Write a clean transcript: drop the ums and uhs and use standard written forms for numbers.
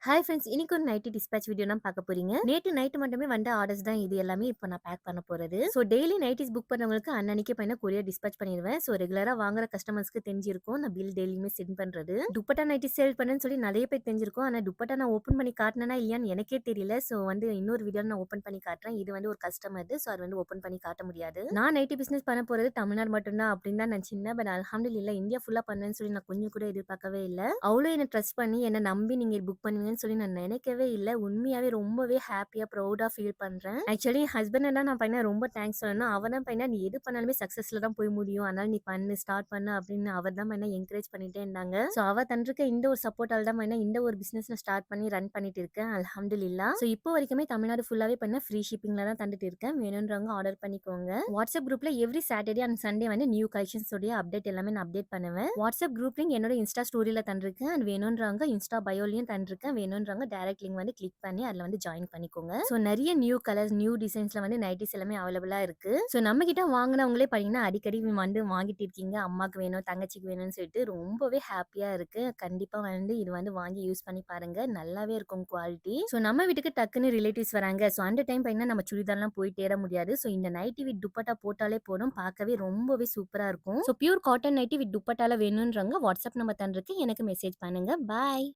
Hi friends, இன்னைக்கு ஒரு nightie dispatch video தான் பார்க்க போறீங்க. நேத்து நைட் மட்டுமே வந்த ஆர்டர்ஸ் தான் இது எல்லாமே இப்போ நான் பேக் பண்ண போறது. ஸோ டெய்லி நைட்டிஸ் புக் பண்ணவங்களுக்கு அன்னன்னைக்கே பார்த்தீங்கன்னா கொரியர் டிஸ்பேட்ச் பண்ணிடுவேன். ஸோ ரெகுலரா வாங்குற கஸ்டமர்ஸ்க்கு தெரிஞ்சிருக்கும் நான் பில் டெய்லியுமே சென்ட் பண்றது. துப்பட்டா நைட்டி சேல் பண்ணேன்னு சொல்லி நிறைய பேர் தெரிஞ்சிருக்கும். ஆனா துப்பட்டா நான் ஓப்பன் பண்ணி காட்டினேனா இல்லையான்னு எனக்கே தெரியல. ஸோ இன்னொரு வீடியோ நான் ஓப்பன் பண்ணி காட்டுறேன். இது ஒரு கஸ்டமர், ஸோ அது ஓப்பன் பண்ணி காட்ட முடியாது. நான் நைட்டி பிசினஸ் பண்ண போறது தமிழ்நாடு மட்டும்தான் அப்படின்னு தான் நான் சின்ன பட் அல்ஹம்துலில்லாஹ் இந்தியா ஃபுல்லா பண்ணேன்னு சொல்லி நான் கொஞ்சம் கூட எதிர்பார்க்கவே இல்லை. அவ்வளோ என்ன ட்ரஸ்ட் பண்ணி என்ன நம்பி நீங்க புக் பண்ணுவீங்கன்னு சொல்லி நான் நினைக்கவே இல்ல. உண்மையாவே ரொம்பவே ஹேப்பியா, ப்ரவுடா ஃபீல் பண்றேன். ஆக்சுவலி என் ஹஸ்பண்ட் தான் நான் பண்ண ரொம்ப தேங்க்ஸ் சொல்லணும். அவர் தான் பண்ணா நீ எது பண்ணாலுமே சக்சஸ்ல தான் போய் முடியும். அதனால நீ பண்ணு, ஸ்டார்ட் பண்ணு அப்படின்னு அவர் தான் என்ன என்கரேஜ் பண்ணிட்டே இருந்தாங்க. ஸோ அவ தந்திருக்க இந்த ஒரு சப்போர்ட்டால தான் இந்த ஒரு பிசினஸ் நான் ஸ்டார்ட் பண்ணி ரன் பண்ணிட்டு இருக்கேன். அல்ஹம்துலில்லாஹ். ஸோ இப்போ வரைக்குமே தமிழ்நாடு ஃபுல்லாவே ஃப்ரீ ஷிப்பிங்ல தான் தந்துட்டு இருக்கேன். வேணும்ன்றவங்க ஆர்டர் பண்ணிக்கோங்க. வாட்ஸ்அப் குரூப்ல every Saturday and Sunday new collections உடைய அப்டேட் எல்லாமே நான் அப்டேட் பண்ணுவேன். வாட்ஸ்அப் குரூப் லிங்க் என்னோட இன்ஸ்டா ஸ்டோரியில தந்திருக்கேன். அண்ட் வேணும்ன்றவங்க இன்ஸ்டா பயோலையும் தந்திருக்கேன். வேணும்ன்றவங்க டைரக்ட் லிங்க் கிளிக் பண்ணி அதுல ஜாயின் பண்ணிக்கோங்க. ஸோ நிறைய நியூ கலர்ஸ், நியூ டிசைன்ஸ்ல நைட்டிஸ் எல்லாமே அவைலபிளா இருக்கு. ஸோ நம்ம கிட்ட வாங்கினவங்களே பாத்தீங்கன்னா அடிக்கடி வாங்கிட்டு இருக்கீங்க. அம்மாக்கு வேணும், தங்கச்சிக்கு வேணும்னு சொல்லிட்டு ரொம்பவே ஹாப்பியா இருக்கு. கண்டிப்பா இது வாங்கி யூஸ் பண்ணி பாருங்க. நல்லாவே இருக்கும் குவாலிட்டி. ஸோ நம்ம வீட்டுக்கு டக்குன்னு ரிலேட்டிவ்ஸ் வராங்க. ஸோ அந்த டைம் பாத்தீங்கன்னா நம்ம சுடிதார்லாம் போய் தேட முடியாது. ஸோ இந்த நைட்டி வித் துப்பட்டா போட்டாலே போதும், பார்க்கவே ரொம்பவே சூப்பரா இருக்கும். So pure cotton nighty with துப்பட்டால வேணும்ன்றவங்க வாட்ஸ்அப் நம்பர் தந்திருக்கு, எனக்கு மெசேஜ் பண்ணுங்க. பாய்.